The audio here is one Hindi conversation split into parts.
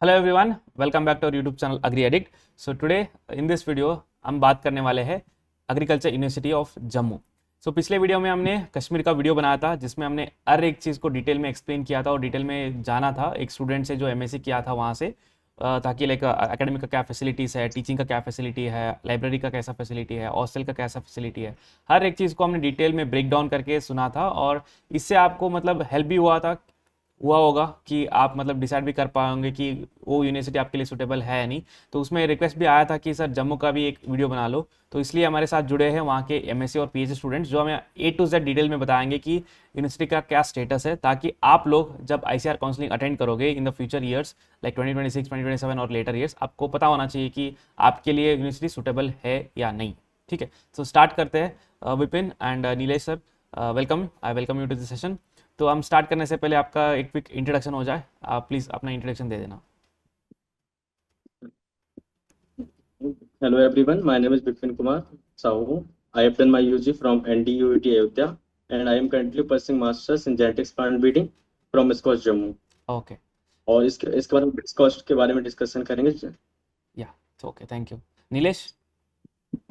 Hello everyone, welcome back to our YouTube channel agri addict. So today in this video हम बात करने वाले हैं एग्रीकल्चर यूनिवर्सिटी ऑफ जम्मू। पिछले वीडियो में हमने कश्मीर का वीडियो बनाया था जिसमें हमने हर एक चीज़ को डिटेल में एक्सप्लेन किया था और डिटेल में जाना था एक स्टूडेंट से जो एमएससी किया था वहाँ से, ताकि लाइक एकेडमिक का क्या फैसिलिटीज़ है, टीचिंग का क्या फैसिलिटी है, लाइब्रेरी का कैसा फैसिलिटी है, हॉस्टल का कैसा फैसिलिटी है, हर एक चीज़ को हमने डिटेल में ब्रेक डाउन करके सुना था। और इससे आपको मतलब हेल्प भी हुआ होगा कि आप मतलब डिसाइड भी कर पाएंगे कि वो यूनिवर्सिटी आपके लिए सूटेबल है या नहीं। तो उसमें रिक्वेस्ट भी आया था कि सर जम्मू का भी एक वीडियो बना लो, तो इसलिए हमारे साथ जुड़े हैं वहाँ के एमएससी और पीएचडी स्टूडेंट्स जो हमें ए टू जेड डिटेल में बताएंगे कि यूनिवर्सिटी का क्या स्टेटस है, ताकि आप लोग जब आईसीआर काउंसलिंग अटेंड करोगे in the future years like 2026 2027 और लेटर ईयर्स, आपको पता होना चाहिए कि आपके लिए यूनिवर्सिटी सूटेबल है या नहीं। ठीक है, तो स्टार्ट करते हैं। Vipin and Nilesh sir, welcome, I welcome you to this session. तो हम स्टार्ट करने से पहले आपका एक क्विक इंट्रोडक्शन हो जाए, आप प्लीज़ अपना इंट्रोडक्शन दे देना। Hello everyone, my name is Bipin Kumar Sahu. I have done my UG from NDUET Ayodhya and I am currently pursuing Masters in Genetics Plant Breeding from SCOST Jammu. Okay, और इसके बारे में SCOST के बारे में डिस्कशन करेंगे। या okay, thank you. Nilesh.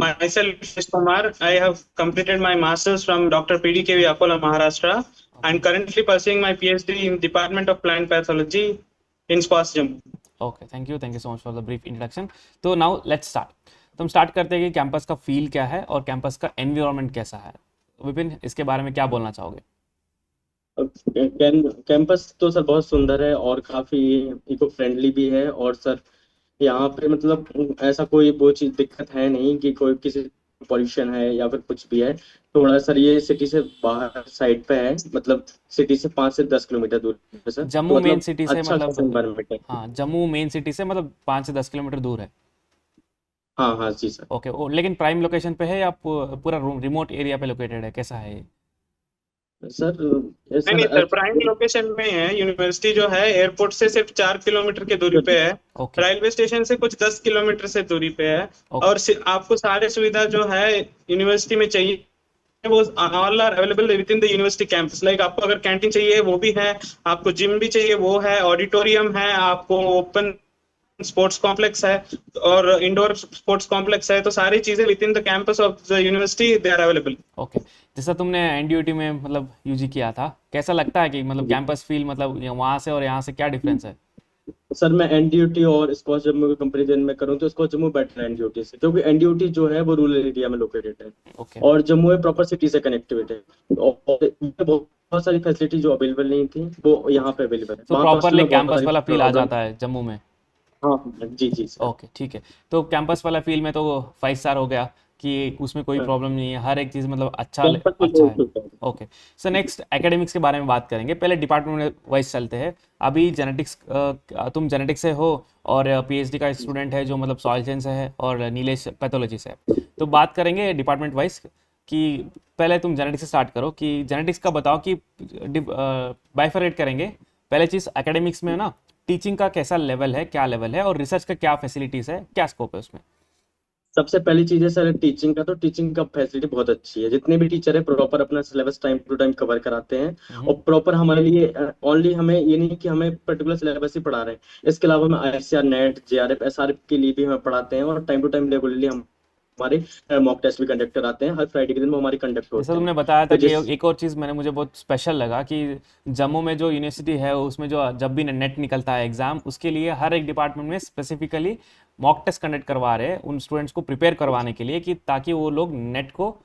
Myself, Shish Kumar. I have completed my master's from Dr. PDKV Akola, Maharashtra, and currently pursuing my PhD in Department of Plant Pathology in SCOST Jammu. Okay, thank you so much for the brief introduction. तो नाउ लेट्स स्टार्ट। तो हम स्टार्ट करते हैं कि कैंपस का फील क्या है और कैंपस का एनवायरनमेंट कैसा है। विपिन, इसके बारे में क्या बोलना चाहोगे? कैंपस तो सर बहुत सुंदर है और काफी इको फ्रेंडली भी है। और सर यहाँ पे मतलब ऐसा कोई वो चीज दिक्कत है नहीं कि कोई किसी पॉल्यूशन है या फिर कुछ भी है। थोड़ा सर ये सिटी से बाहर साइड पे है, मतलब सिटी से 5 से 10 किलोमीटर दूर है सर। तो जम्मू मेन मतलब सिटी से अच्छा मतलब, खासा एनवायरनमेंट है। हाँ जम्मू मेन सिटी से मतलब 5 से 10 किलोमीटर दूर है। हाँ हाँ जी सर। ओके, लेकिन प्राइम लोकेशन पे है या पूरा रिमोट एरिया पे लोकेटेड है, कैसा है ये? सर नहीं नहीं सर, प्राइम लोकेशन में है। यूनिवर्सिटी जो है एयरपोर्ट से सिर्फ 4 किलोमीटर की दूरी पे है। ओके रेलवे स्टेशन से कुछ 10 किलोमीटर से दूरी पे है। ओके और आपको सारे सुविधा जो है यूनिवर्सिटी में चाहिए वो all are available within the university campus. Like आपको अगर कैंटीन चाहिए वो भी है, आपको जिम भी चाहिए वो है, ऑडिटोरियम है, आपको ओपन स्पोर्ट्स कॉम्प्लेक्स है और इंडोर स्पोर्ट्स कॉम्प्लेक्स है। तो सारी चीजें within the campus of the university they are available. Okay. जैसा तुमने एनडीयूटी में मतलब यूजी किया था, कैसा लगता है कि मतलब कैंपस फील, मतलब वहाँ से और यहाँ से क्या डिफरेंस है? सर मैं एनडीयूटी और स्कॉच जम्मू के कंपैरिजन में करूँ तो स्कॉच जम्मू बेटर है एनडीयूटी से, क्योंकि एनडीयूटी जो है वो रूरल एरिया में लोकेटेड है ओके और जम्मू है प्रॉपर सिटी से कनेक्टेड है। और ये बहुत सारी फैसिलिटी जो अवेलेबल नहीं थी वो यहाँ पे अवेलेबल है। तो वहाँ कॉस्ट प्रॉपरली में बहुत कैंपस सारी वाला फील आ प्रॉब्लम। जाता है जम्मू में? हाँ हाँ, जी जी सर। ओके ठीक है। तो कैंपस वाला फील में तो 5 स्टार हो गया कि उसमें कोई प्रॉब्लम नहीं है, हर एक चीज़ मतलब कैंपस में अच्छा बहुत है। ठीक है। ओके, सो नेक्स्ट एकेडमिक्स के बारे में बात करेंगे। पहले डिपार्टमेंट वाइज चलते हैं। अभी जेनेटिक्स, तुम जेनेटिक्स से हो और पीएचडी का स्टूडेंट है जो मतलब सॉइल साइंस से है और नीलेश पैथोलॉजी से है। तो बात करेंगे डिपार्टमेंट वाइज कि पहले तुम जेनेटिक्स से स्टार्ट करो कि जेनेटिक्स का बताओ कि बाइफरेट करेंगे। पहले चीज़ एकेडमिक्स में ना टीचिंग का कैसा लेवल है, क्या लेवल है, और रिसर्च का क्या फैसिलिटीज़ है, क्या स्कोप है उसमें? सबसे पहली चीज है सर टीचिंग का। तो टीचिंग का फैसिलिटी बहुत अच्छी है, जितने भी टीचर है प्रॉपर अपना syllabus time to time cover कराते हैं। हम्म। और प्रॉपर हमारे लिए ओनली हमें ये नहीं कि हमें पर्टिकुलर सिलेबस ही पढ़ा रहे हैं, इसके अलावा हमें आईसीआर नेट जेआरएफ एसआरएफ के लिए भी हमें पढ़ाते हैं। और टाइम टू टाइम रेगुलरली हमारे मॉक टेस्ट भी कंडक्ट कराते हैं। हर फ्राइडे के दिन वो हमारे कंडक्ट जैसा होते हैं। तुमने बताया था तो कि जिस एक और चीज़ मैंने मुझे बहुत स्पेशल लगा कि जम्मू में जो यूनिवर्सिटी है उसमें जो जब भी नेट निकलता है एग्ज़ाम, उसके लिए हर एक डिपार्टमेंट में स्पेसिफिकली मॉक टेस्ट कंडक्ट करवा रहे हैं उन स्टूडेंट्स को प्रिपेयर करवाने के लिए, कि ताकि वो लोग नेट को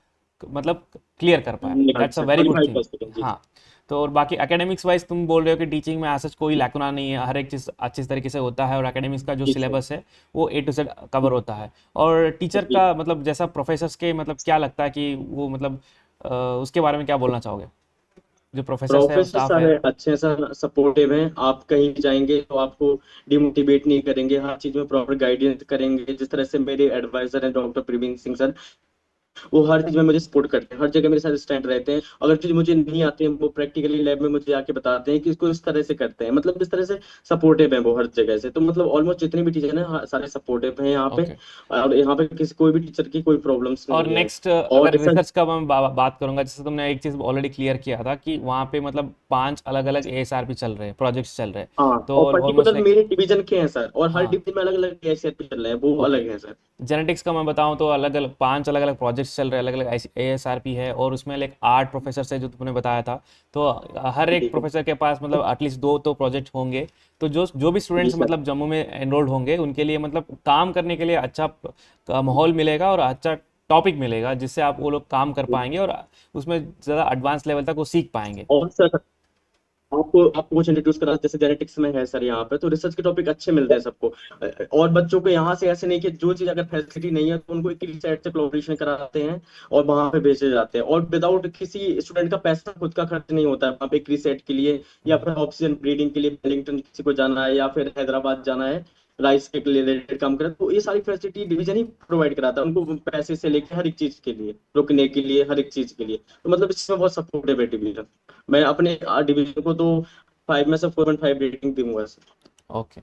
मतलब क्लियर कर पाए। निकाल that's a very good qualify thing. कर सकें जी। हाँ। तो और बाकी एकेडमिक्स वाइज तुम बोल रहे हो कि टीचिंग में ऐसा कोई लैकुना नहीं है, हर एक चीज़ अच्छी तरीके से होता है और एकेडमिक्स का जो जी सर। सिलेबस है वो ए टू जेड कवर होता है। और टीचर जी का मतलब जैसा प्रोफेसर्स के मतलब क्या लगता है कि वो मतलब उसके बारे में क्या बोलना चाहोगे, जो प्रोफेसर्स है, प्रोफेसर स्टाफ है? सारे अच्छे हैं सर, सपोर्टिव हैं। आप कहीं जाएंगे तो आपको डिमोटिवेट नहीं करेंगे, हर चीज में प्रॉपर गाइडेंस करेंगे। जिस तरह से मेरे एडवाइजर हैं डॉक्टर प्रवीण सिंह सर, वो हर चीज में मुझे सपोर्ट करते हैं, हर जगह मेरे साथ स्टैंड रहते हैं। अगर चीज मुझे नहीं आती है वो प्रैक्टिकली लैब में मुझे आके बताते हैं कि इसको इस तरह से करते हैं, मतलब इस तरह से सपोर्टिव है वो हर जगह से। तो मतलब ऑलमोस्ट जितने भी टीचर हैं सारे सपोर्टिव हैं यहाँ पे। ओके। और यहाँ पे किसी कोई भी टीचर की कोई प्रॉब्लम्स और नहीं है। नेक्स्ट और अगर रिसर्च, रिसर्च का मैं बात करूंगा, जैसे तुमने एक चीज़ ऑलरेडी क्लियर किया था कि वहाँ पे मतलब 5 अलग अलग एएसआरपी चल रहे हैं, प्रोजेक्ट्स चल रहे हैं, हाँ, तो और ऑलमोस्ट पर्टिकुलर लाइक, मेरे डिवीजन के हैं सर, और हर हाँ, डिवीजन में अलग अलग कैसे चल रहे हैं, वो ओके। अलग है सर। जेनेटिक्स का मैं बताऊं तो अलग अलग 5 अलग अलग प्रोजेक्ट्स चल रहे हैं, अलग अलग एएसआरपी है, और उसमें लाइक 8 प्रोफेसर है जो तुमने बताया था। तो हर एक जी सर। प्रोफेसर के पास मतलब एटलीस्ट 2 तो प्रोजेक्ट होंगे। तो जो जो भी जी स्टूडेंट्स सर। मतलब जम्मू में एनरोल्ड होंगे उनके लिए मतलब काम करने के लिए अच्छा माहौल मिलेगा और अच्छा टॉपिक मिलेगा, जिससे आप वो लोग काम कर पाएंगे और उसमें ज़्यादा एडवांस लेवल तक वो सीख पाएंगे। और सर आपको कुछ इंट्रोड्यूस करा, जैसे जेनेटिक्स में है सर यहाँ पे, तो रिसर्च के टॉपिक अच्छे मिलते हैं सबको। और बच्चों को यहाँ से ऐसे नहीं कि जो चीज अगर फैसिलिटी नहीं है तो उनको एक रिसर्च से कोलैबोरेशन कराते हैं और वहां पे भेजे जाते हैं, और विदाउट किसी स्टूडेंट का पैसा खुद का खर्च नहीं होता है वहाँ पे एक रिसर्च के लिए, या फिर ऑक्सीजन ब्रीडिंग के लिए वेलिंगटन किसी को जाना है या फिर हैदराबाद जाना है राइस के रिलेटेड काम करे, तो ये सारी फैसिलिटी डिवीजन ही प्रोवाइड कराता है उनको, पैसे से लेके हर एक चीज के लिए, रुकने के लिए, हर एक चीज के लिए। तो मतलब इसमें बहुत सपोर्टिव है डिवीजन। मैं अपने डिवीजन को तो 5 में से 4.5 रेटिंग दूंगा sir. Okay.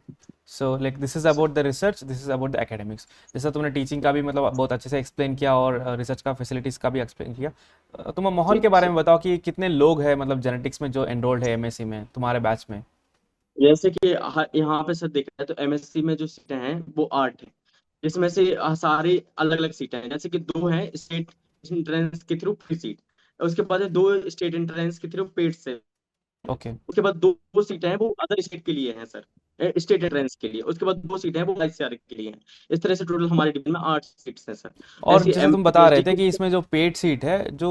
So like this is about the research, this is about the academics. जैसा तुमने टीचिंग का भी मतलब बहुत अच्छे से एक्सप्लेन किया और रिसर्च का फैसिलिटीज़ का भी एक्सप्लेन किया। तुम माहौल जी के बारे सर। में बताओ कि कितने लोग हैं मतलब जेनेटिक्स में जो एनरोल्ड है एमएससी में तुम्हारे बैच में। जैसे कि यहाँ पे सर देखा है तो एमएससी में जो सीटें हैं वो 8 है, जिसमें से सारी अलग अलग सीटें हैं। जैसे कि 2 हैं स्टेट एंट्रेंस के थ्रू फ्री सीट, उसके बाद है 2 स्टेट एंट्रेंस के थ्रू पेड से, ओके। उसके बाद दो सीटें हैं वो अदर स्टेट के लिए हैं सर, स्टेट एंट्रेंस के लिए। उसके बाद 2 सीटें हैं वो आईसीआर के लिए हैं। इस तरह से टोटल हमारे डिवीजन में 8 सीट्स हैं सर। और ऐसी जैसे एम तुम बता रहे पीएचडी थे की। कि इसमें जो पेड सीट है जो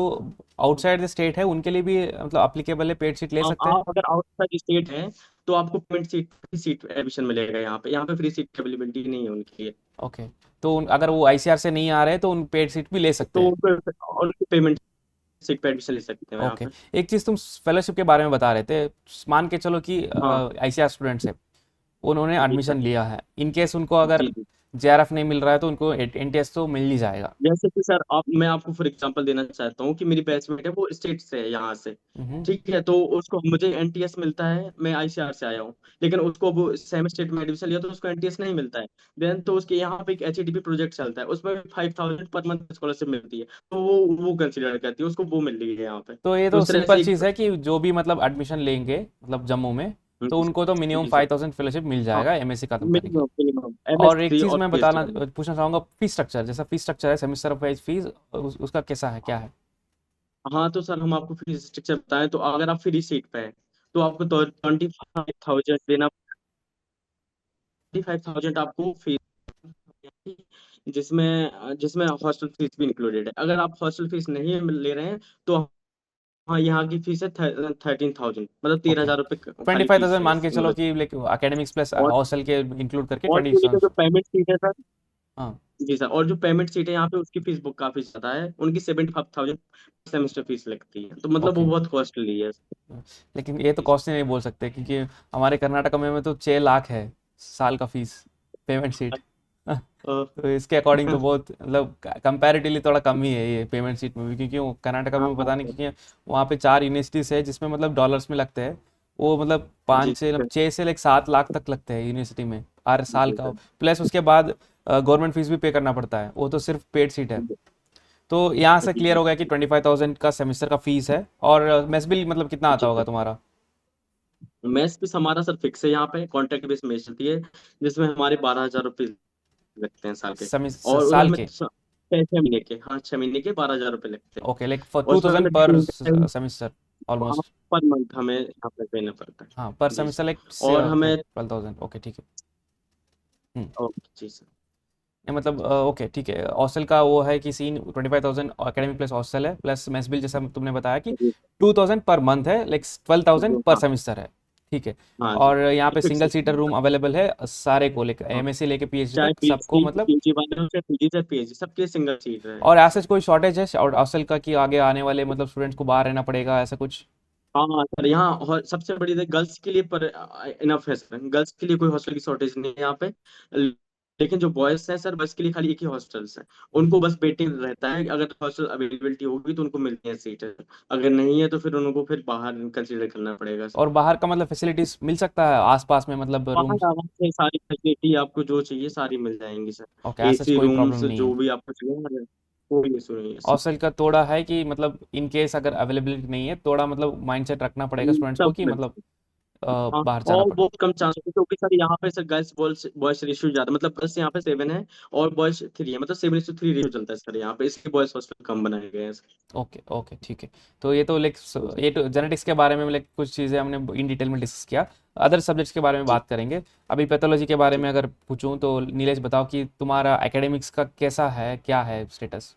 आउटसाइड द स्टेट है उनके लिए भी मतलब अप्लीकेबल है, पेड सीट ले सकते हैं। आप अगर आउटसाइड स्टेट हैं तो आपको पेमेंट सीट एडमिशन मिलेगा यहाँ पे फ्री सीट अवेलेबिलिटी नहीं है उनके लिए। ओके। तो अगर वो आईसीआर से नहीं आ रहे तो उन पेड सीट भी ले सकते तो हैं। उनको पेमेंट सीट पे एडमिशन ले सकते हैं यहाँ ओके। पे। एक चीज़ तुम फेलोशिप के बारे में बता रहे थे, मान के चलो कि हाँ आईसीआर स्टूडेंट्स है, उन्होंने जी सर। एडमिशन लिया है, इन केस उनको अगर जी जी। जेआरएफ नहीं मिल रहा है तो उनको एनटीएस तो मिल ही जाएगा। जैसे कि सर मैं आपको फॉर एग्जांपल देना चाहता हूँ कि मेरी बैचमेट है वो स्टेट से है यहाँ से, हम्म। ठीक है, तो उसको मुझे एनटीएस मिलता है, मैं आईसीआर से आया हूँ, लेकिन उसको वो सेम स्टेट में एडमिशन लिया तो उसको एनटीएस नहीं मिलता है। देन तो उसके यहाँ पे एक एचईडीपी प्रोजेक्ट चलता है, उसमें 5,000 पर मंथ स्कॉलरशिप मिलती है, तो वो कंसिडर करती है, उसको वो मिल रही है यहाँ पे। तो ये तो तो इस तरह सिंपल से चीज़ है कि जो भी मतलब एडमिशन लेंगे मतलब जम्मू में, तो जी उनको तो मिनिमम जी सर। 5000 फेलोशिप मिल हाँ, जाएगा एमएससी खत्म करने के मिनिमम बाद। मिनिमम और एक एमएस3 चीज़ और मैं पीएचडी बताना वाले। पूछना चाहूँगा, फीस स्ट्रक्चर, जैसा फीस स्ट्रक्चर है सेमेस्टर वाइज फीस, उसका कैसा है, क्या है। हाँ तो सर हम आपको फीस स्ट्रक्चर बताएं तो अगर आप फ्री सीट पे हैं तो आपको तो 25,000 देना, 25,000 आपको फीस, जिसमें जिसमें हॉस्टल फीस भी इंक्लूडेड है। अगर आप हॉस्टल फीस नहीं ले रहे हैं तो हाँ यहाँ की फीस है 13,000, मतलब तेरह ओके। हजार रुपये ट्वेंटी खाली फाइव फीस थाउजेंड है मान के चलो मतलब। कि लाइक अकेडमिक्स प्लस और हॉस्टल के इंक्लूड करके और 20। जो जो पेमेंट सीट है सर, हाँ। जी सर, और जो पेमेंट सीट है यहाँ पे उसकी फीस बुक काफी ज्यादा है, उनकी 75,000 सेमेस्टर फीस लगती है, तो मतलब वो ओके। बहुत कॉस्टली है। लेकिन ये तो जी सर। कॉस्टली नहीं बोल सकते क्योंकि हमारे कर्नाटक में तो 6 लाख है साल का फीस, पेमेंट सीट। अ, तो इसके अकॉर्डिंग तो बहुत मतलब कंपैरेटिवली थोड़ा कम ही है ये पेमेंट सीट में भी, क्योंकि वो कर्नाटका हाँ में हाँ पता नहीं, सर। क्योंकि वहाँ पे 4 यूनिवर्सिटीज़ है जिसमें मतलब डॉलर्स में लगते हैं। वो मतलब जी 5 से सर। 6 से लाइक 7 लाख तक लगते हैं यूनिवर्सिटी में हर साल जी का। सर। प्लस उसके बाद गवर्नमेंट फीस भी पे करना पड़ता है, वो तो सिर्फ पेड सीट है। तो यहाँ से जी क्लियर जी। हो गया कि 25,000 का सेमेस्टर का फीस है। और मेस बिल मतलब कितना आता जी होगा सर। तुम्हारा। मेस फीस हमारा सर फिक्स है यहाँ पे, कॉन्ट्रैक्ट बेस मेस चलती है, जिसमें हमारे 12,000 रुपये लगते हैं साल के। और उधर साल हमें के। 6 महीने के, हाँ 6 महीने के 12,000 रुपये लगते हैं। ओके, लाइक फॉर और टू उसमें थाउजेंड हमें पर tuition time semester almost. Per month हमें यहाँ पे देना पड़ता हाँ, पर है। जी सेमेस्टर सर। लाइक और हमें 12,000। ओके ठीक है। हम्म। ओके जी सर। नहीं, मतलब ओके ठीक है, हॉस्टल का वो है कि सीन 25,000 एकेडमिक प्लस हॉस्टल है, प्लस मेस बिल जैसा तुमने बताया कि जी 2,000 पर मंथ है, लाइक 12,000 पर हाँ। सेमेस्टर है। ठीक है। हाँ जी। और यहाँ पे fix single seater room available है सारे को, लेकर हाँ, एमएससी लेके पीएचडी चाहे तक सबको मतलब। पीजी वाले हो चाहे पीजी चाहे पीएचडी, सबके सिंगल सीट है। और ऐसा कोई शॉर्टेज है और हॉस्टल का कि आगे आने वाले मतलब स्टूडेंट्स को बाहर रहना पड़ेगा ऐसा कुछ। हाँ सर यहाँ सबसे बड़ी गर्ल्स के लिए पर इनफ है सर, गर्ल्स के लिए कोई हॉस्टल की शॉर्टेज नहीं है यहाँ पे। लेकिन जो बॉयज हैं सर, बस के लिए खाली एक ही हॉस्टल्स है, उनको बस वेटिंग रहता है, अगर हॉस्टल अवेलेबिलिटी होगी तो उनको मिलती है सीट, अगर नहीं है तो फिर उनको फिर बाहर कंसीडर करना पड़ेगा सर। और बाहर का मतलब फैसिलिटीज मिल सकता है आसपास में, मतलब बाहर रूम्स? आराम से सारी फैसिलिटी आपको जो चाहिए सारी मिल जाएंगी सर। ओके, ऐसा एसी कोई प्रॉब्लम रूम्स नहीं है। जो भी आपको चाहिए, कोई इशू नहीं है सर। हॉस्टल का थोड़ा है कि मतलब इन केस अगर अवेलेबिलिटी नहीं है, थोड़ा मतलब माइंडसेट रखना पड़ेगा स्टूडेंट्स को सब कि मिल मतलब हाँ, बाहर जाना और पड़े। बहुत कम चांस है क्योंकि सर यहाँ पे sir girls boys boys ratio ज्यादा, मतलब गर्ल्स यहाँ पे 7 है और बॉयज 3 है, मतलब 7:3 रेशियो चलता है सर यहाँ पे, इसलिए बॉयज हॉस्टल कम बनाए गए हैं सर। ओके ओके, ठीक है। तो ये तो लाइक, ये तो जेनेटिक्स के बारे में लाइक कुछ चीज़ें हमने इन डिटेल में डिस्कस किया। अदर सब्जेक्ट्स के बारे में जी बात करेंगे। अभी पैथोलॉजी के बारे जी। में अगर पूछूं तो नीलेश बताओ कि तुम्हारा एकेडमिक्स का कैसा है, क्या है स्टेटस?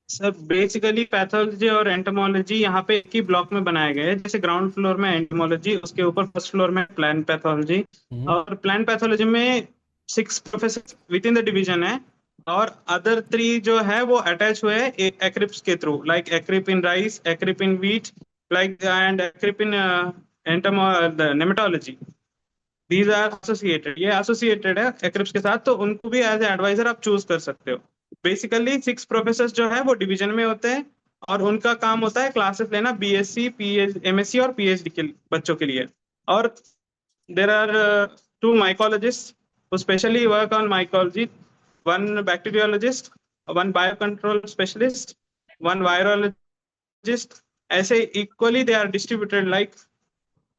सर बेसिकली पैथोलॉजी और एंटोमोलॉजी यहाँ पे एक ही ब्लॉक में बनाए गए हैं। जैसे ग्राउंड फ्लोर में एंटोमोलॉजी, उसके ऊपर फर्स्ट फ्लोर में प्लांट पैथोलॉजी। हम्म। और प्लांट पैथोलॉजी में 6 professor with in the division है, और अदर 3 जो है वो अटैच हुए हैं एक्रिप्स के through, like AICRP in rice, AICRP in wheat, like and AICRP in entomology nematology. These are associated, ये एसोसिएटेड है एक्रिप्स के साथ, तो उनको भी एज एडवाइजर आप चूज कर सकते हो। बेसिकली 6 प्रोफेसर जो है वो डिवीजन में होते हैं, और उनका काम होता है क्लासेस लेना बीएससी, पीएच, एमएससी और पीएचडी के बच्चों के लिए। और there are 2 mycologists who specially work on mycology, one bacteriologist, one biocontrol specialist, one virologist। ऐसे equally they are distributed, like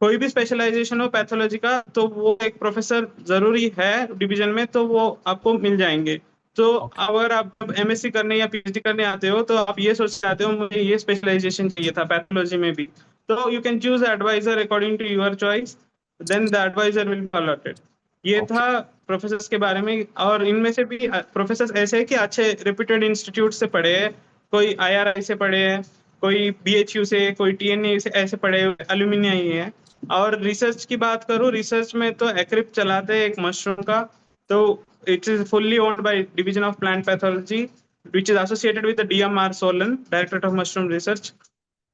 कोई भी स्पेशलाइजेशन हो पैथोलॉजी का तो वो एक प्रोफेसर जरूरी है डिवीजन में, तो वो आपको मिल जाएंगे। तो ओके अगर आप एमएससी करने या पीएचडी करने आते हो तो आप ये सोच आते हो मुझे ये स्पेशलाइजेशन चाहिए था पैथोलॉजी में भी, तो you can choose advisor according to your choice, then the advisor will be allotted. ये ओके था प्रोफेसर्स के बारे में। और इनमें से भी प्रोफेसर्स ऐसे हैं कि अच्छे रिप्यूटेड इंस्टीट्यूट से पढ़े हैं, कोई आईआरआई से पढ़े हैं, कोई बीएचयू से, कोई टीएनए से, ऐसे पढ़े हुए अलुमिनिया ही है। और रिसर्च की बात करूं, रिसर्च में तो एक्रिप चलाते हैं एक मशरूम का, तो it is fully owned by division of plant pathology which is associated with the DMR Solan, directorate of mushroom research.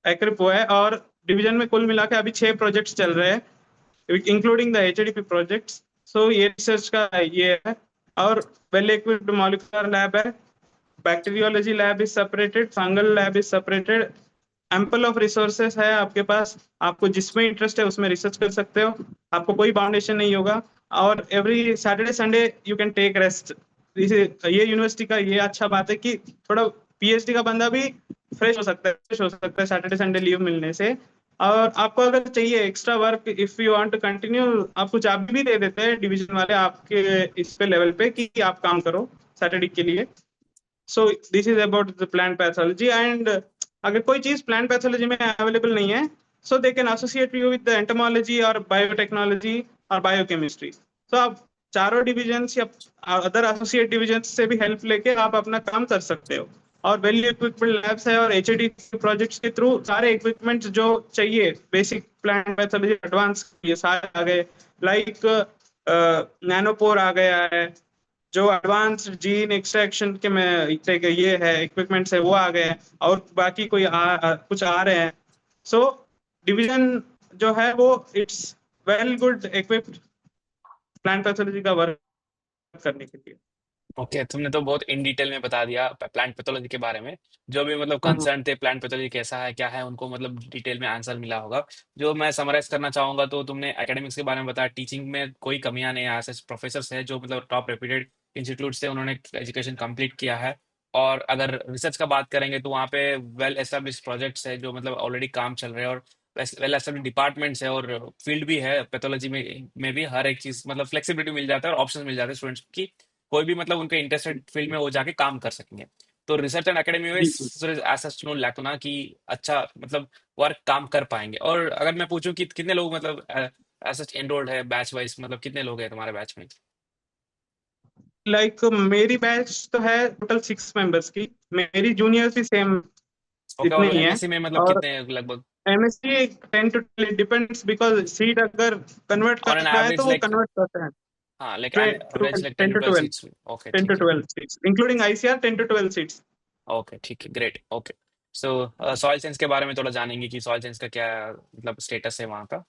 AICRP वो है। और डिवीजन में कुल मिला के अभी 6 प्रोजेक्ट्स चल रहे हैं इंक्लूडिंग द एचडीपी प्रोजेक्ट्स। सो ये रिसर्च का ये है। और वेल इक्विप्ड मॉलिक्यूलर लैब है, bacteriology lab is separated, fungal lab is separated. Ample of resources है आपके पास, आपको जिसमें इंटरेस्ट है उसमें रिसर्च कर सकते हो, आपको कोई बाउंडेशन नहीं होगा। और every Saturday Sunday you can take rest. ये यूनिवर्सिटी का ये अच्छा बात है कि थोड़ा पीएचडी का बंदा भी फ्रेश हो सकता है सैटरडे संडे लीव मिलने से। और आपको अगर चाहिए extra work, if you want to continue, आपको चाबी भी दे देते हैं डिवीजन वाले आपके इस पे लेवल पे कि आप काम करो सैटरडे के लिए। So this is about the plant pathology. And अगर कोई चीज प्लांट पैथोलॉजी में अवेलेबल नहीं है, so they can associate you with the entomology और बायोटेक्नोलॉजी और बायोकेमिस्ट्री। सो आप चारों डिविजन या अदर एसोसिएट डिविजन से भी हेल्प लेके आप अपना काम कर सकते हो। और वेल इक्विपमेंट लैब्स है, और एचडी प्रोजेक्ट्स के थ्रू सारे इक्विपमेंट जो चाहिए बेसिक प्लांट पैथोलॉजी एडवांस ये सारे आ गए, लाइक नैनोपोर आ गया है, जो एडवांस जीन एक्सट्रैक्शन के में ये है इक्विपमेंट्स है वो आ गए हैं, और बाकी कोई कुछ आ रहे हैं। सो डिवीजन जो है वो it's well good equipped plant pathology का वर्क करने के लिए। ओके, तुमने तो बहुत इन डिटेल में बता दिया प्लांट पैथोलॉजी के बारे में। जो भी मतलब हाँ कंसर्न थे प्लांट पैथोलॉजी कैसा है क्या है, उनको मतलब डिटेल में आंसर मिला होगा। जो मैं समराइज करना चाहूंगा, तो तुमने एकेडमिक्स के बारे में बताया, टीचिंग में कोई कमियां नहीं है, ऐसे प्रोफेसर है जो मतलब टॉप रेप्यूटेड इंस्टीट्यूट से उन्होंने एजुकेशन कंप्लीट किया है। और अगर रिसर्च का बात करेंगे तो वहाँ पे वेल एस्टेब्लिश प्रोजेक्ट्स है जो मतलब ऑलरेडी काम चल रहे हैं, और वेल एस्टेब्लिश डिपार्टमेंट्स है, और फील्ड भी है पैथोलॉजी में भी हर एक चीज मतलब फ्लेक्सिबिलिटी मिल जाता है और ऑप्शन मिल जाते हैं स्टूडेंट्स की, कोई भी मतलब उनके इंटरेस्टेड फील्ड में वो जाके काम कर सकेंगे। तो रिसर्च एंड एकेडमी में जी जी। ऐसा स्टूडेंट लगता ना कि अच्छा मतलब वर्क काम कर पाएंगे। और अगर मैं पूछूं कि कितने लोग मतलब ऐसा एनरोल्ड है बैच वाइज, मतलब कितने लोग हैं तुम्हारे बैच में? लाइक मेरी बैच तो है टोटल 6 मेंबर्स की, मेरी जूनियर्स भी सेम ओके, इतने और ही है। एमएससी में मतलब और कितने हैं लगभग? MSc 10 to 12 depends, because seat अगर कन्वर्ट ऑन एन करना है तो एवरेज वो लाइक, कन्वर्ट करते हैं। हाँ like an average like 10 ten to to 12 twelve seats. Okay ten to ठीक है। Twelve seats including ICR, 10 to 12 seats. Okay ठीक है, great. Okay, so soil science के बारे में थोड़ा जानेंगे कि सॉइल साइंस का क्या मतलब स्टेटस है वहाँ का।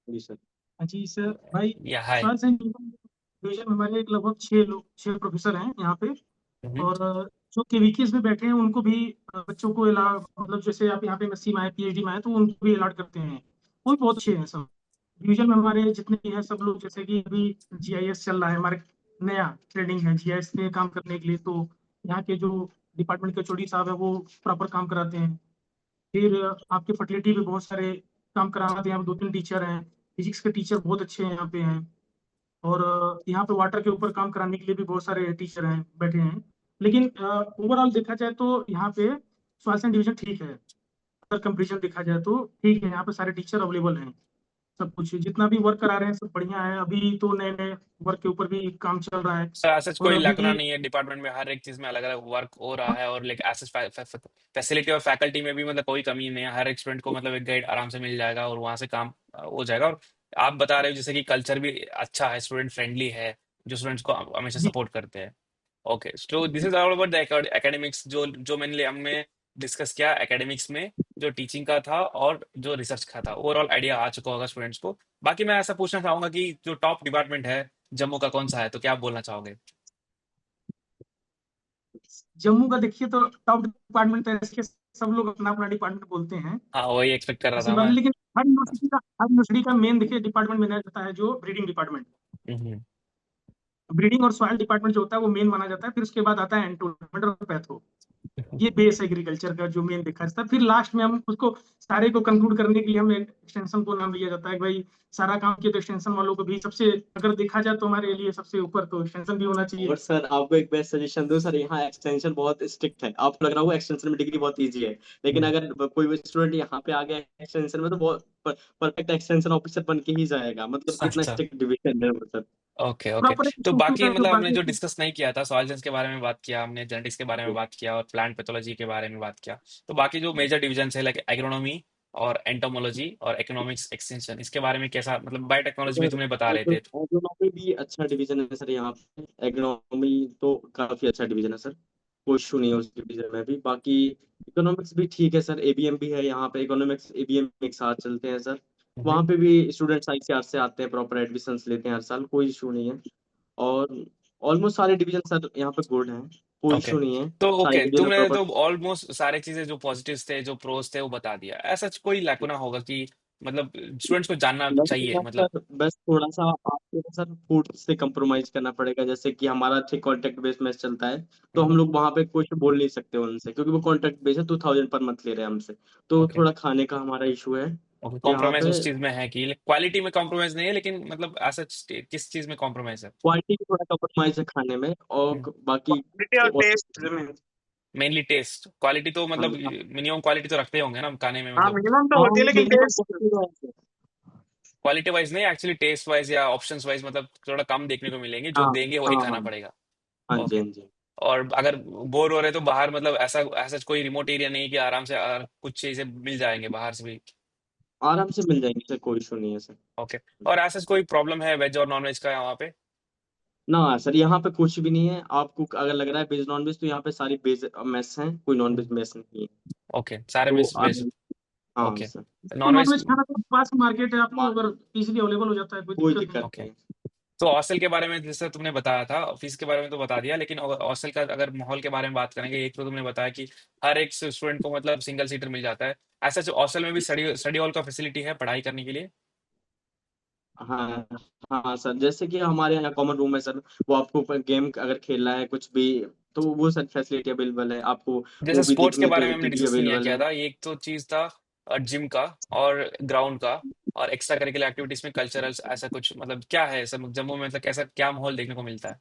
जी सर। हाँ जी सर भाई। या हाय। सॉइल साइंस डिवीजन में हमारे एक लगभग 6 लोग 6 प्रोफेसर हैं यहाँ पे। हम्म। और जो केवीकेस में बैठे हैं उनको भी बच्चों को मतलब जैसे आप यहाँ पे एमएससी में आए पीएचडी में आए तो उनको भी अलॉट करते हैं। वो भी बहुत अच्छे हैं सब। डिवीजन में हमारे जितने भी हैं सब लोग, जैसे कि अभी जीआईएस चल रहा है हमारे, नया ट्रेनिंग है जीआईएस में काम करने के लिए, तो यहाँ के जो डिपार्टमेंट के चोडी साहब है वो प्रॉपर काम कराते हैं। फिर आपके फर्टिलिटी पे बहुत सारे काम कराते हैं। यहाँ पे 2-3 टीचर हैं। फिजिक्स के टीचर बहुत अच्छे हैं यहाँ पे हैं। और यहाँ पे वाटर के ऊपर काम कराने के लिए भी बहुत सारे टीचर हैं बैठे हैं। लेकिन ओवरऑल देखा जाए तो यहाँ पे स्वास्थ्य डिवीजन ठीक है। अगर कंपेरिजन देखा जाए तो ठीक है, यहाँ पे सारे टीचर अवेलेबल हैं। सब कुछ जितना भी वर्क करा रहे हैं सब बढ़िया है। अभी तो नए नए वर्क के ऊपर भी काम चल रहा है। सर ऐसा और कोई लैकुना अभी नहीं है डिपार्टमेंट में, हर एक चीज में अलग अलग वर्क हो रहा है, और लाइक ऐसे फैसिलिटी और फैकल्टी में भी मतलब कोई कमी नहीं है, हर एक स्टूडेंट को मतलब एक गाइड आराम से मिल जाएगा और वहां से काम हो जाएगा। और आप बता रहे हो जैसे कि कल्चर भी अच्छा है, स्टूडेंट फ्रेंडली है, जो स्टूडेंट्स को हमेशा जी सपोर्ट करते हैं। Okay, so this is all about the academics, जो जो मैंने हमने डिस्कस किया एकेडमिक्स में, जो टीचिंग का था और जो रिसर्च का था, ओवरऑल आइडिया आ चुका होगा स्टूडेंट्स को। बाकी मैं ऐसा पूछना चाहूंगा कि जो टॉप डिपार्टमेंट है जम्मू का कौन सा है, तो क्या आप बोलना चाहोगे? जम्मू का देखिए तो टॉप डिपार्टमेंट तो ऐसे सब लोग अपना अपना डिपार्टमेंट बोलते हैं, हाँ, वही एक्सपेक्ट कर रहा ऐसी था बात मैं। नहीं। लेकिन हर यूनिवर्सिटी का मेन देखिए डिपार्टमेंट माना जाता है जो ब्रीडिंग डिपार्टमेंट। हम्म। ब्रीडिंग और सॉइल डिपार्टमेंट जो होता है वो मेन माना जाता है। फिर उसके बाद आता है एंटोनमेंट और पैथो। ये बेस एग्रीकल्चर का जो मेन देखा जाता है। फिर लास्ट में हम उसको सारे को कंक्लूड करने के लिए हम एक्सटेंशन को नाम दिया जाता है कि भाई सारा काम किया तो एक्सटेंशन वालों को भी सबसे, अगर देखा जाए तो हमारे लिए सबसे ऊपर तो एक्सटेंशन भी होना चाहिए। और सर आपको एक बेस्ट सजेशन दूं, सर यहाँ एक्सटेंशन बहुत स्ट्रिक्ट है। आपको लग रहा होगा एक्सटेंशन में डिग्री बहुत इजी है, लेकिन हम्म। अगर कोई भी स्टूडेंट यहाँ पे आ गया एक्सटेंशन में तो बहुत परफेक्ट एक्सटेंशन ऑफिसर बन के ही जाएगा। मतलब इतना अच्छा। स्ट्रिक्ट डिविजन है वो सर। Okay okay. प्रॉपर तो एसओपी बाकी का जो मतलब हमने बाकी जो डिस्कस नहीं किया था, सॉइल साइंस के बारे में बात किया हमने, जेनेटिक्स के बारे में बात किया और प्लांट पैथोलॉजी के बारे में बात किया। तो बाकी जो मेजर डिविजन है लाइक एग्रोनॉमी और एंटोमोलॉजी और इकोनॉमिक्स एक्सटेंशन, इसके बारे में कैसा, मतलब बायोटेक्नोलॉजी भी सर तुमने बता रहे थे। एग्रोनॉमी भी अच्छा डिवीजन है सर यहाँ पे। एग्रोनॉमी तो काफी अच्छा डिवीजन है सर, कोई इशू नहीं है उस डिवीजन में भी। बाकी इकोनॉमिक्स भी ठीक है सर, एबीएम भी है यहाँ पे। इकोनॉमिक्स एबीएम एक साथ चलते हैं सर। वहाँ पे भी स्टूडेंट्स आईसीआर से आते हैं, प्रॉपर एडमिशन्स लेते हैं हर साल, कोई इशू नहीं है। और ऑलमोस्ट सारे डिवीजन सर यहाँ पे गुड हैं, कोई ओके। इशू नहीं है। तो सारे ओके, डिवीजन में तुमने प्रॉपर। तो ऑलमोस्ट सारे चीजें जो पॉजिटिव्स थे, जो प्रोस थे, वो बता दिया। ऐसा कोई लैकुना होगा कि मतलब स्टूडेंट्स को जानना चाहिए, मतलब। सर बस थोड़ा सा आपको ना सर फूड से कंप्रोमाइज करना पड़ेगा। जैसे कि हमारा ठीक कॉन्ट्रैक्ट बेस में चलता है, तो हम लोग वहां पे कुछ बोल नहीं सकते उनसे, क्योंकि वो कॉन्ट्रैक्ट बेस है, 2000 पर मंथ ले रहे हैं हमसे। तो ओके थोड़ा खाने का हमारा इशू है ओके, यहाँ कॉम्प्रोमाइज पे। उस चीज में है कि क्वालिटी में कॉम्प्रोमाइज नहीं है, लेकिन मतलब ऐसा किस चीज में कॉम्प्रोमाइज है? क्वालिटी भी थोड़ा कंप्रोमाइज है खाने में, और बाकी क्वालिटी और टेस्ट। मेनली टेस्ट, क्वालिटी तो मतलब हाँ मिनिमम क्वालिटी तो रखते होंगे ना खाने में, हाँ, मतलब मिनिमम तो हाँ, होती है लेकिन मिनिमम टेस्ट। क्वालिटी वाइज नहीं, एक्चुअली टेस्ट वाइज या ऑप्शंस वाइज, मतलब थोड़ा कम देखने को मिलेंगे, जो हाँ देंगे वही हाँ खाना हाँ पड़ेगा। हाँ जी ओके। हाँ जी। और अगर बोर हो रहे तो बाहर, मतलब ऐसा ऐसा कोई रिमोट एरिया नहीं है कि आराम से कुछ चीजें मिल जाएंगे बाहर से भी? आराम से मिल जाएंगे सर, कोई इशू नहीं है सर। ओके। और ऐसा कोई प्रॉब्लम है वेज और नॉन वेज का वहाँ पे? ना सर, यहाँ पे कुछ भी नहीं है। आपको अगर लग रहा है वेज नॉन वेज, तो यहाँ पे सारी वेज मेस हैं, कोई नॉन वेज मेस नहीं है। ओके, सारे तो मिस आप, वेज। हाँ ओके। सर, तो नॉन वेज। नॉनवेज खाना तो पास मार्केट है, आपको मार्केट अगर इजीली अवेलेबल हो जाता है, कोई कोई दिक्कत नहीं। दिक्कत ओके। नहीं। तो हॉस्टल के बारे में जैसे तुमने बताया था, फीस के बारे में तो बता दिया, लेकिन हॉस्टल का अगर माहौल के बारे में बात करेंगे, एक तो तुमने बताया कि हर एक स्टूडेंट को मतलब सिंगल सीटर मिल जाता है। ऐसा जो हॉस्टल में भी स्टडी स्टडी हॉल का फैसिलिटी है पढ़ाई करने के लिए? हाँ हाँ सर, जैसे कि हमारे यहाँ कॉमन रूम है सर, वो आपको गेम अगर खेलना है कुछ भी, तो वो सर फैसिलिटी अवेलेबल है आपको। जैसे मूवी स्पोर्ट्स के देखने बारे के में हमने लिए भी डिस्कस नहीं अवेलेबल किया है। था, ये एक तो चीज था जिम का और ग्राउंड का और एक्स्ट्रा करिकुलर एक्टिविटीज में कल्चरल्स, ऐसा कुछ मतलब क्या है सब जम्मू में, मतलब कैसा क्या माहौल देखने को मिलता है?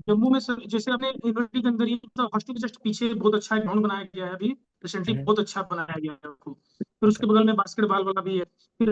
जम्मू में सर जैसे आपने यूनिवर्सिटी के अंदर ही मतलब हॉस्टल के जस्ट पीछे बहुत अच्छा ग्राउंड बनाया गया है अभी रिसेंटली, हम्म। बहुत अच्छा बनाया गया है आपको। फिर ओके उसके बगल में बास्केटबॉल वाला भी है। फिर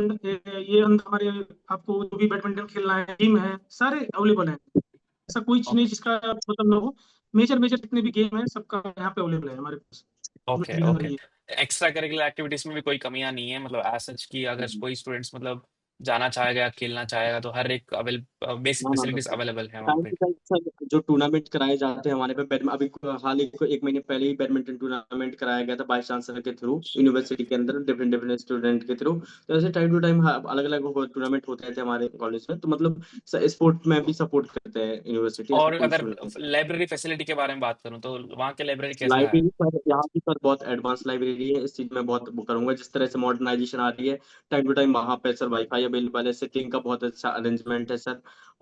ये अंदर हमारे आपको जो भी बैडमिंटन खेलना है, जिम है, सारे अवेलेबल है। ऐसा कोई चीज नहीं ओके जिसका मतलब ना हो। मेजर मेजर जितने भी गेम है सबका यहाँ पे अवेलेबल है हमारे पास, ओके यूनिवर्सिटी के अंदर ओके। ही है। एक्स्ट्रा करिकुलर एक्टिविटीज में भी कोई कमियां नहीं है, मतलब एज सच की अगर कोई स्टूडेंट्स मतलब जाना चाहेगा या खेलना चाहेगा तो हर एक बेसिक हाँ हाँ फैसिलिटीज हाँ। अवेलेबल है वहाँ टाइम पे? टू टाइम सर जो टूर्नामेंट कराए जाते हैं हमारे पे अभी हाल ही को 1 महीने पहले ही बैडमिंटन टूर्नामेंट कराया गया था वाइस चांसलर के थ्रू, यूनिवर्सिटी के अंदर डिफरेंट डिफरेंट स्टूडेंट के थ्रू। तो ऐसे टाइम टू टाइम अलग अलग टूर्नामेंट होते थे हमारे कॉलेज में, तो मतलब स्पोर्ट में भी सपोर्ट करते हैं यूनिवर्सिटी, ऐसा और कोई अगर इशू नहीं। लाइब्रेरी फैसिलिटी के बारे में बात करूँ तो वहाँ के लाइब्रेरी कैसा है? लाइब्रेरी पर यहाँ की सर बहुत एडवांस लाइब्रेरी है, इस चीज में बहुत वो करूंगा। जिस तरह से मॉडर्नाइजेशन आ रही है टाइम टू टाइम, वहाँ पे सर वाईफाई अवेलेबल है, सिटिंग का बहुत अच्छा अरेंजमेंट है सर।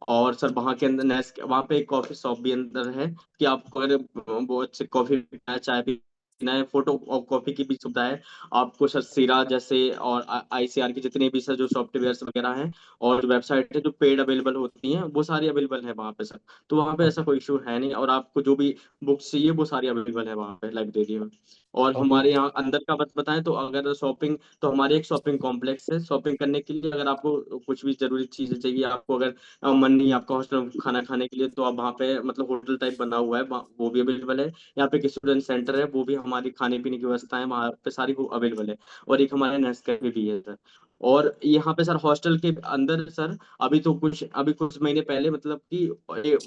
और सर वहाँ के अंदर नेस्ट वहाँ पे एक कॉफी शॉप भी अंदर है कि आपको अगर बहुत अच्छी कॉफी पीना है, चाय पीना है, फोटो और कॉफी की भी सुविधा है आपको सर। सीरा जैसे और आईसीआर की जितने भी सर जो सॉफ्टवेयर वगैरह हैं और वेबसाइट है जो पेड अवेलेबल होती हैं, वो सारी अवेलेबल है वहाँ पे सर। तो वहाँ पे ऐसा ओके। कोई इशू है नहीं, और आपको जो भी बुक्स चाहिए वो सारी अवेलेबल है वहाँ पे लाइब्रेरी में। और ओके। हमारे यहाँ अंदर का बात बताएं तो अगर शॉपिंग, तो हमारे एक शॉपिंग कॉम्प्लेक्स है। शॉपिंग करने के लिए अगर आपको कुछ भी जरूरी चीजें चाहिए, आपको अगर मन नहीं है आपका हॉस्टल में खाना खाने के लिए, तो आप वहाँ पे मतलब होटल टाइप बना हुआ है वो भी अवेलेबल है। यहाँ पे एक स्टूडेंट सेंटर है, वो भी हमारी खाने पीने की व्यवस्था है वहाँ पे सारी वो अवेलेबल है। और एक हमारे नेस्ट कैफे भी है सर। और यहाँ पे सर हॉस्टल के अंदर सर अभी कुछ महीने पहले मतलब कि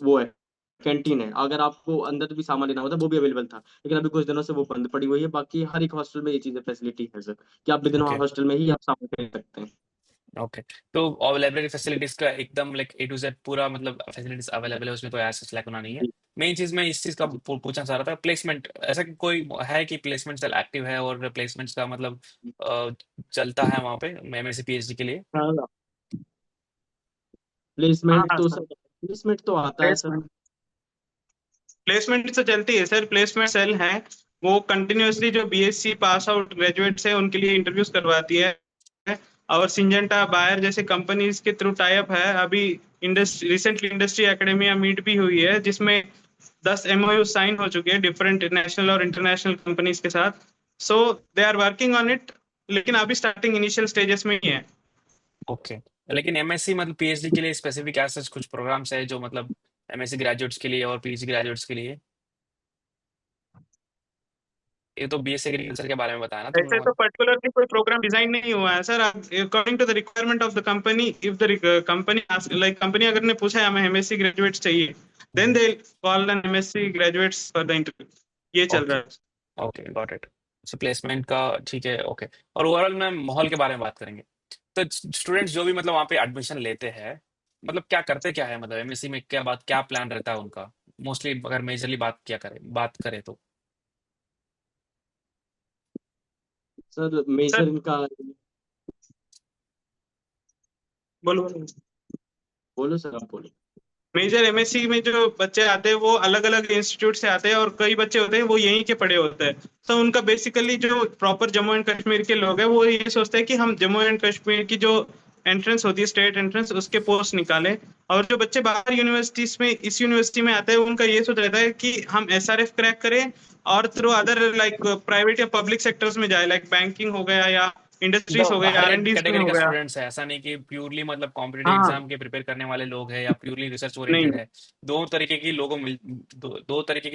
वो है कैंटीन है, अगर आपको अंदर भी सामान लेना होता है वो भी अवेलेबल था, लेकिन अभी कुछ दिनों से वो बंद पड़ी हुई है। बाकी हर एक हॉस्टल में ये चीजें फैसिलिटी है सर कि आप विद इन ओके। हॉस्टल में ही आप सामान खरीद सकते हैं। ओके। तो और लाइब्रेरी फैसिलिटीज का एकदम लाइक ए टू जेड पूरा मतलब फैसिलिटीज अवेलेबल है, उसमें कोई ऐसा लैक होना नहीं है। जी। मेन चीज मैं इस चीज का पूछना चाह रहा था, प्लेसमेंट ऐसा कि कोई है कि प्लेसमेंट सेल एक्टिव है और प्लेसमेंट्स का मतलब अ, चलता है वहाँ पे एमएससी पीएचडी के लिए? हाँ, हाँ प्लेसमेंट हाँ तो सर। सर प्लेसमेंट तो आता है सर। प्लेसमेंट तो चलती है सर, प्लेसमेंट सेल है। वो कंटिन्यूअसली जो बीएससी पास आउट ग्रेजुएट्स है उनके लिए इंटरव्यूज करवाती है। और सिंजेंटा बायर जैसे कंपनीज के थ्रू टाई अप है। अभी industry recently industry academia meet भी हुई है, जिसमें 10 एमओयू साइन हो चुके हैं डिफरेंट नेशनल और इंटरनेशनल कंपनीज के साथ। So they are working on it, लेकिन अभी स्टार्टिंग इनिशियल स्टेजेस में ही है। ओके। लेकिन एमएससी मतलब पीएचडी के लिए स्पेसिफिक ऐसा कुछ प्रोग्राम्स है जो मतलब एमएससी ग्रेजुएट्स के लिए और पीएचडी ग्रेजुएट्स के लिए? ये तो बीएससी एग्रीकल्चर के बारे में बताया ना तुमने ऐसे तो मतलब। पर्टिकुलरली कोई प्रोग्राम डिजाइन नहीं हुआ है sir. According to the requirement of the company, if the company like company अगर ने पूछा है हमें एमएससी ग्रेजुएट्स चाहिए, then they call an MSc graduates for the interview. ये चल रहा ओके। है। Okay, got it. So placement का ठीक है, ओके। और ओवरऑल में माहौल के बारे में बात करेंगे तो स्टूडेंट्स जो भी मतलब वहाँ पे एडमिशन लेते हैं, मतलब क्या करते क्या है, मतलब एमएससी में क्या प्लान रहता है उनका? मोस्टली अगर मेजरली बात करें तो। सर सर मेजर इनका, बोलो बोलो। बोलो सर आप बोलो। मेजर एमएससी में जो बच्चे आते हैं वो अलग अलग इंस्टीट्यूट से आते हैं, और कई बच्चे होते हैं वो यहीं के पढ़े होते हैं। तो उनका बेसिकली जो प्रॉपर जम्मू एंड कश्मीर के लोग हैं वो ये सोचते हैं कि हम जम्मू एंड कश्मीर की जो एंट्रेंस होती है स्टेट एंट्रेंस, उसके पोस्ट निकालें। और जो बच्चे बाहर यूनिवर्सिटीज में इस यूनिवर्सिटी में आते हैं उनका ये सोच रहता है कि हम एसआरएफ क्रैक करें और थ्रू अदर लाइक प्राइवेट या पब्लिक सेक्टर्स में जाए, लाइक बैंकिंग हो गया या इंडस्ट्रीज हो गई, हर एक आरएनडीज में कैटेगरी हो का गया। स्टूडेंट्स है, ऐसा नहीं कि प्योरली मतलब कॉम्पिटिटिव हाँ एग्जाम के प्रिपेयर करने वाले लोग हैं या प्योरली रिसर्च नहीं, ओरिएंटेड है। दो तरीके के लोग भी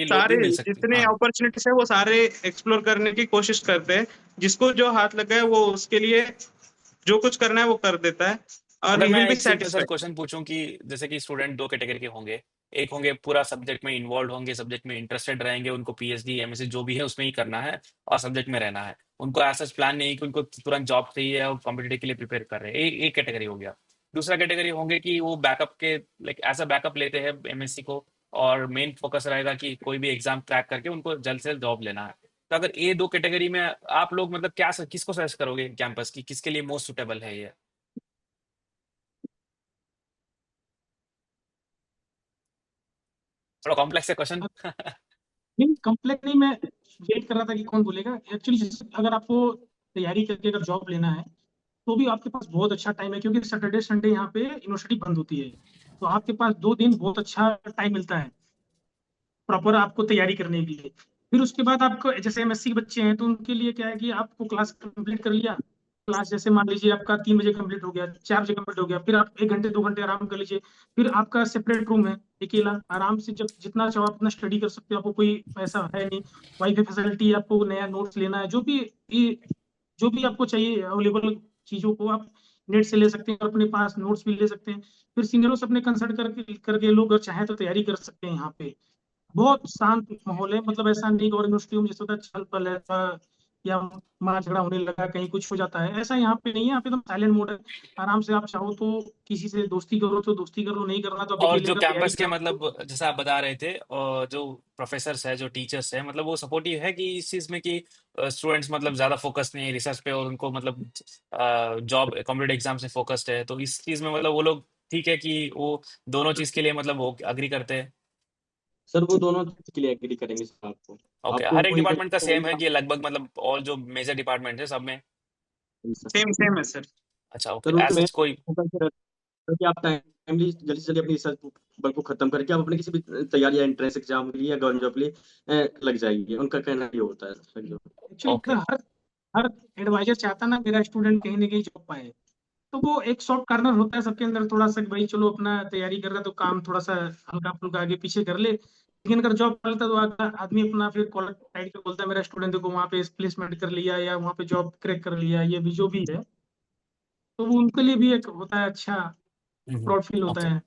सारे मिल सकते हैं, जितने हाँ। अपॉर्चुनिटीज है वो सारे एक्सप्लोर करने की कोशिश करते हैं। जिसको जो हाथ लगा है वो उसके लिए जो कुछ करना है वो कर देता है, और अगर ही मैं विल बी एक सिंपल सा सेटिस्फाइड। क्वेश्चन पूछूं कि जैसे कि स्टूडेंट दो कैटेगरी के होंगे, एक होंगे पूरा सब्जेक्ट में इन्वॉल्व होंगे, सब्जेक्ट में इंटरेस्टेड रहेंगे, उनको पीएचडी एमएससी जो भी है उसमें ही करना है और सब्जेक्ट में रहना है, उनको ऐसा प्लान नहीं कि उनको तुरंत जॉब चाहिए और कॉम्पिटेटिव के लिए प्रिपेयर कर रहे हैं, एक कैटेगरी हो गया। दूसरा कैटेगरी होंगे कि वो बैकअप के लाइक ऐसा बैकअप लेते हैं एमएससी को, और मेन फोकस रहेगा कि कोई भी एग्जाम क्रैक करके उनको जल्द से जल्द जॉब लेना है। तो अगर ये दो कैटेगरी में आप लोग मतलब किसको सजेस्ट करोगे कैंपस की, किसके लिए मोस्ट सुटेबल है ये? थोड़ा कॉम्प्लेक्स है क्वेश्चन। नहीं, कम्प्लेक्स नहीं, मैं वेट कर रहा था कि कौन बोलेगा एक्चुअली। अगर आपको तैयारी करके अगर जॉब लेना है तो भी आपके पास बहुत अच्छा टाइम है, क्योंकि सैटरडे संडे यहाँ पे यूनिवर्सिटी बंद होती है। तो आपके पास 2 दिन बहुत अच्छा टाइम मिलता है प्रॉपर आपको तैयारी करने के लिए। फिर उसके बाद आपको जैसे एमएससी के बच्चे हैं तो उनके लिए क्या है कि आपको क्लास कंप्लीट कर लिया। क्लास जैसे मान लीजिए आपका 3 बजे कंप्लीट हो गया, 4 बजे कंप्लीट हो गया, फिर आप 1 घंटे 2 घंटे आराम कर लीजिए। फिर आपका सेपरेट रूम है अकेला, आराम से जब जितना चाहो आप अपना स्टडी कर सकते हो। आपको कोई पैसा है नहीं, वाईफाई फैसिलिटी, आपको नया नोट्स लेना है, जो भी आपको चाहिए अवेलेबल चीजों को आप नेट से ले सकते हैं और अपने पास नोट्स भी ले सकते हैं। फिर सीनियरों से अपने कंसल्ट करके करके लोग अगर चाहे तो तैयारी कर सकते हैं यहाँ पे। बहुत शांत माहौल है, मतलब ऐसा नहीं कि और यूनिवर्सिटियों में जैसे होता है छल पल है या मार झगड़ा होने लगा, कहीं कुछ हो जाता है, ऐसा यहाँ पे नहीं है। यहाँ पे एकदम साइलेंट मोड है। आराम से आप चाहो तो किसी से दोस्ती करो तो दोस्ती करो, नहीं करना तो आप और अकेले जो का तैयारी कैंपस के करो। मतलब जैसा आप बता रहे थे, और जो प्रोफेसर्स है, जो टीचर्स है, मतलब वो सपोर्टिव है कि इस चीज में कि स्टूडेंट्स मतलब ज्यादा फोकस नहीं है रिसर्च पे और उनको मतलब जॉब कॉम्पिटेटिव एग्जाम से फोकस्ड है, तो इस चीज में मतलब वो लोग ठीक है कि वो दोनों चीज के लिए मतलब वो अग्री करते हैं? सर वो दोनों चीज के लिए एग्री करेंगे सर आपको। ओके, आपको हर एक कोई डिपार्टमेंट का सेम है गलत कि लगभग मतलब ऑल जो मेजर डिपार्टमेंट है सब में? नहीं सर। सेम सेम है सर। अच्छा, ओके, सर उनका ऐसा मेन कोई? फोकस है कि आप टाइमली जल्दी से जल्दी अपनी रिसर्च वर्क को खत्म करके आप अपने किसी भी तैयारी या एंट्रेंस एग्जाम के लिए या गवर्नमेंट जॉब के लिए लग जाएंगे। उनका कहना ये होता है सर। Actually okay. हर हर एडवाइजर चाहता ना मेरा स्टूडेंट कहीं ना कहीं जॉब पाए। तो वो एक सॉफ्ट कॉर्नर होता है सबके अंदर थोड़ा सा कि भाई चलो अपना तैयारी कर रहा है तो काम थोड़ा सा हल्का फुल्का आगे पीछे कर ले। लेकिन अगर जॉब कर लेता है तो आदमी अपना फिर कॉलर साइड पे बोलता है मेरा स्टूडेंट देखो वहाँ पे प्लेसमेंट कर लिया या वहाँ पे जॉब क्रैक कर लिया, ये भी जो भी है। तो वो उनके लिए भी एक होता है, अच्छा प्राउड फील होता ओके, है।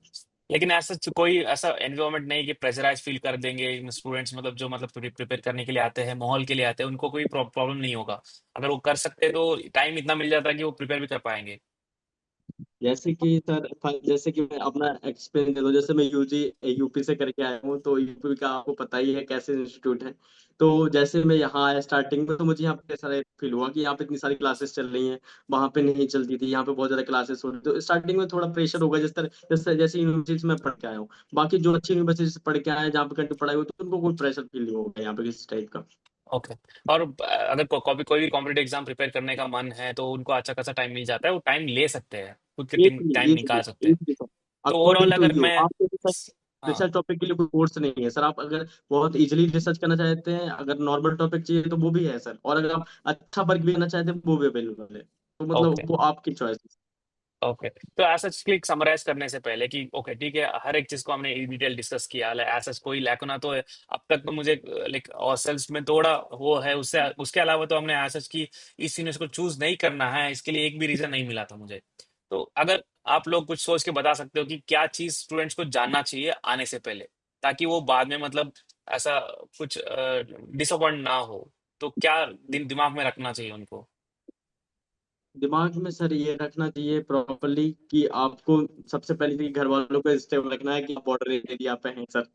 लेकिन ऐसा कोई ऐसा एनवायरनमेंट नहीं कि प्रेशराइज फील कर देंगे स्टूडेंट्स, मतलब जो मतलब प्रिपेयर करने के लिए आते हैं, माहौल के लिए आते हैं, उनको कोई प्रॉब्लम नहीं होगा? अगर वो कर सकते हैं तो टाइम इतना मिल जाता है कि वो प्रिपेयर भी कर पाएंगे। जैसे कि सर जैसे कि मैं अपना एक्सपीरियंस दे दूं, जैसे मैं यूजी यूपी से करके आया हूँ, तो यूपी का आपको पता ही है कैसे इंस्टीट्यूट है। तो जैसे मैं यहाँ आया स्टार्टिंग में, तो मुझे यहाँ पे सारा फील हुआ कि यहाँ पे इतनी सारी क्लासेस चल रही हैं, वहाँ पे नहीं चलती थी। यहाँ पे बहुत ज्यादा क्लासेस हो रही, तो स्टार्टिंग में थोड़ा प्रेशर होगा जिस तरह जैसे जैसे यूनिवर्सिटी से मैं पढ़ के आया हूँ। बाकी जो अच्छी यूनिवर्सिटी से पढ़ के आए हैं, जहाँ पे कंटिन्यू पढ़ाई हुई, तो उनको कोई प्रेशर फील नहीं होगा यहाँ पे किसी टाइप का। ओके। और अगर कोई भी कॉम्पिटेटिव एग्जाम प्रिपेयर करने का मन है तो उनको अच्छा खासा टाइम मिल जाता है, वो टाइम ले सकते हैं, खुद के टाइम निकाल सकते हैं। इजीली सर, तो ओवरऑल अकॉर्डिंग टू अगर यू। मैं आपके हाँ, रिसर्च टॉपिक के लिए कोई कोर्स नहीं है सर। आप अगर बहुत इजीली रिसर्च करना चाहते हैं, अगर नॉर्मल टॉपिक चाहिए तो वो भी है सर, और अगर आप अच्छा वर्क भी करना चाहते हैं वो भी अवेलेबल है। तो ओके, मतलब वो आपकी चॉइस है। ओके। तो ऐसा क्लिक समराइज करने से पहले कि ओके ठीक है, हर एक चीज को हमने इन डिटेल डिस्कस किया, ऐसा कोई लैक ना तो है। अब तक तो मुझे लाइक और सेल्स में थोड़ा वो है, उससे उसके अलावा तो हमने ऐसा कि इस यूनिवर्सिटी को चूज नहीं करना है, इसके लिए एक भी रीजन नहीं मिला था मुझे। तो अगर आप लोग कुछ सोच के बता सकते हो कि क्या चीज स्टूडेंट्स को जानना चाहिए आने से पहले, ताकि वो बाद में मतलब ऐसा कुछ डिसअपॉइंट ना हो, तो क्या दिमाग में रखना चाहिए उनको? दिमाग में सर ये रखना चाहिए प्रॉपरली कि आपको सबसे पहले तो घर वालों को स्टेबल रखना है कि आप बॉर्डर एरिया पे हैं सर।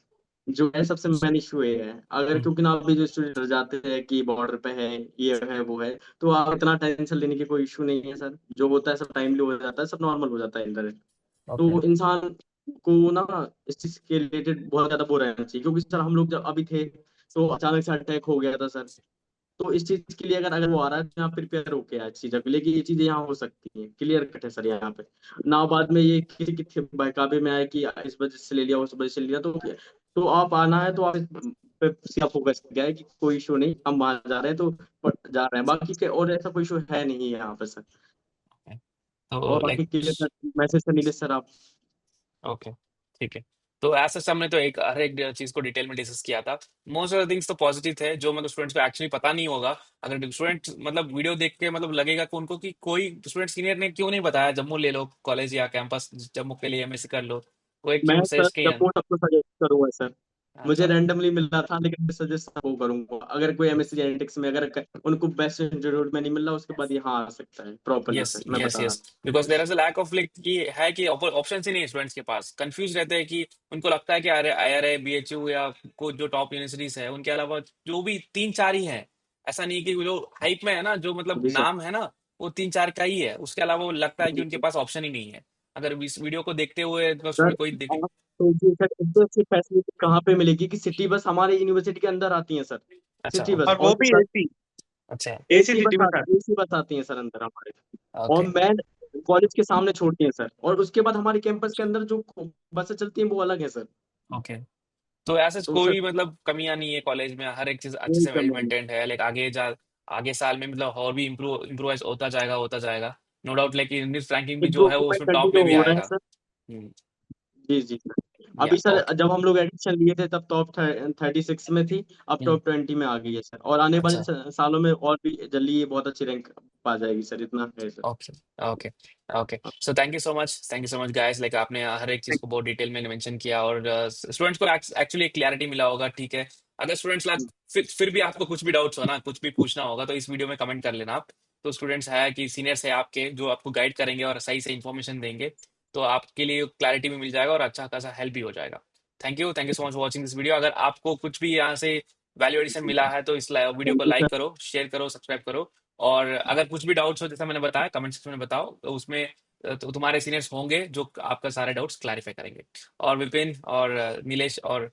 जो है सबसे मेन इशू ये है। अगर हम्म। क्योंकि ना अभी जो स्टूडेंट डर जाते हैं कि बॉर्डर पे है, ये है वो है, तो आप इतना टेंशन लेने की कोई इशू नहीं है सर। जो होता है सब टाइमली हो जाता है, सब नॉर्मल हो जाता है अंदर। ओके। तो इंसान को ना इस चीज के रिलेटेड बहुत ज्यादा वो रहना चाहिए, क्योंकि सर हम लोग जब अभी थे तो अचानक से अटैक हो गया था सर। तो इस चीज के लिए अगर अगर वो आ रहा है तो यहाँ प्रिपेयर होके आए चीजों के लिए कि ये चीजें यहाँ हो सकती हैं। क्लियर कट है सर यहाँ पे ना। बाद में ये किसी किसी बहकावे में आए कि इस वजह से ले लिया उस वजह से ले लिया, तो आप आना है तो आप इस पे सीधा फोकस किया है कि कोई इशू नहीं, हम वहां जा रहे हैं तो जा रहे हैं। बाकी के और ऐसा कोई इशू है नहीं यहाँ पे सर। तो और लाइक बाकी क्लियर कट मैसेज से मिले सर आप। ओके, ठीक है। तो ऐसा हमने तो एक हर एक चीज को डिटेल में डिस्कस किया था। मोस्ट ऑफ द थिंग्स तो पॉजिटिव थे, जो मतलब स्टूडेंट्स को एक्चुअली पता नहीं होगा। अगर स्टूडेंट मतलब वीडियो देख के मतलब लगेगा कि उनको कि कोई स्टूडेंट सीनियर ने क्यों नहीं बताया जम्मू ले लो कॉलेज या कैंपस, जम्मू के लिए एमएससी कर लो, वो एक मैं क्यों सर सजेस्ट किया? जब सबको सजेस्ट करूंगा सर। मुझे अच्छा। रैंडमली मिला था, लेकिन मैं सजेस्ट वो करूंगा अगर कोई एमएससी जेनेटिक्स में अगर उनको बेस्ट इंस्टीट्यूट में नहीं मिल रहा, उसके बाद यहाँ आ सकता है प्रॉपरली यस, सर, मैं यस, बता रहा yes. Because there is a lack of like कि है कि ऑप्शन ही नहीं है स्टूडेंट्स के पास, कंफ्यूज रहते हैं कि उनको लगता है कि अरे आईआरए बीएचयू या को जो टॉप यूनिवर्सिटीज है उनके अलावा जो भी तीन चार ही हैं। ऐसा नहीं कि जो हाइप में है ना, जो मतलब हूँ। जी सर। नाम है ना, वो तीन चार का ही है, उसके अलावा वो लगता है कि जी उनके सर। पास ऑप्शन ही नहीं है। अगर इस वीडियो को देखते हुए तो सर कोई देखे। आप तो जी सर, इससे अच्छी फैसिलिटी कहाँ पे मिलेगी कि सिटी बस हमारे यूनिवर्सिटी के अंदर आती है सर। अच्छा, सिटी बस और वो और भी सर एसी, अच्छा। एसी एसी सिटी बस में था। आती एसी बस आती है सर अंदर हमारे। और ओके, मैन कॉलेज के सामने छोड़ती है सर, और उसके बाद हमारे कैंपस के अंदर जो बसें चलती हैं वो अलग है सर। ओके। तो ऐसा तो सर कोई मतलब कमियां नहीं है कॉलेज में, हर एक चीज अच्छे कोई से वेल कमी नहीं। मेंटेन्ड है, लाइक आगे साल में मतलब और भी इम्प्रूव होता जाएगा। No doubt, like news ranking भी जो है वो इम्प्रूवमेंट उसमें टॉप में कंटिन्यू भी हो रहा है आएगा। सर। हम्म। जी जी सर। अभी सर ओके। जब हम लोग एडमिशन लिए थे तब टॉप 36 में थी, अब हम्म। टॉप 20 में आ गई है सर, और आने वाले अच्छा। सालों में और भी जल्दी ये बहुत अच्छी रैंक पा जाएगी सर, इतना है sir. Okay. Okay. Okay. So thank you so much guys, like आपने हर एक चीज को बहुत डिटेल में मेंशन किया, और स्टूडेंट्स को एक्चुअली एक क्लैरिटी मिला होगा, ठीक है। अगर स्टूडेंट्स फिर भी आपको कुछ भी डाउट्स हो ना, कुछ भी पूछना होगा, तो इस वीडियो में कमेंट कर लेना आप। तो स्टूडेंट्स है कि सीनियर्स है आपके जो आपको गाइड करेंगे और सही से इन्फॉर्मेशन देंगे, तो आपके लिए क्लैरिटी भी मिल जाएगा और अच्छा खासा हेल्प भी हो जाएगा। Thank you so much for watching this video. अगर आपको कुछ भी यहाँ से वैल्यू एडिशन मिला है तो इस वीडियो को थैंक यू लाइक सर। करो, शेयर करो, सब्सक्राइब करो। और अगर कुछ भी डाउट्स हो, जैसा मैंने बताया, कमेंट सेक्शन में बताओ, तो उसमें तो तुम्हारे सीनियर्स होंगे जो आपका सारे डाउट्स क्लैरिफाई करेंगे। और विपिन और नीलेश और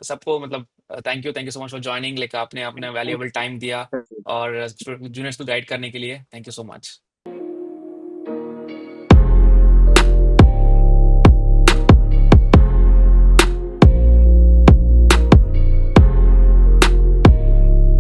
सबको मतलब thank you so much for joining, like आपने अपना वैल्यूएबल टाइम दिया और जूनियर्स को गाइड करने के लिए। Thank you so much.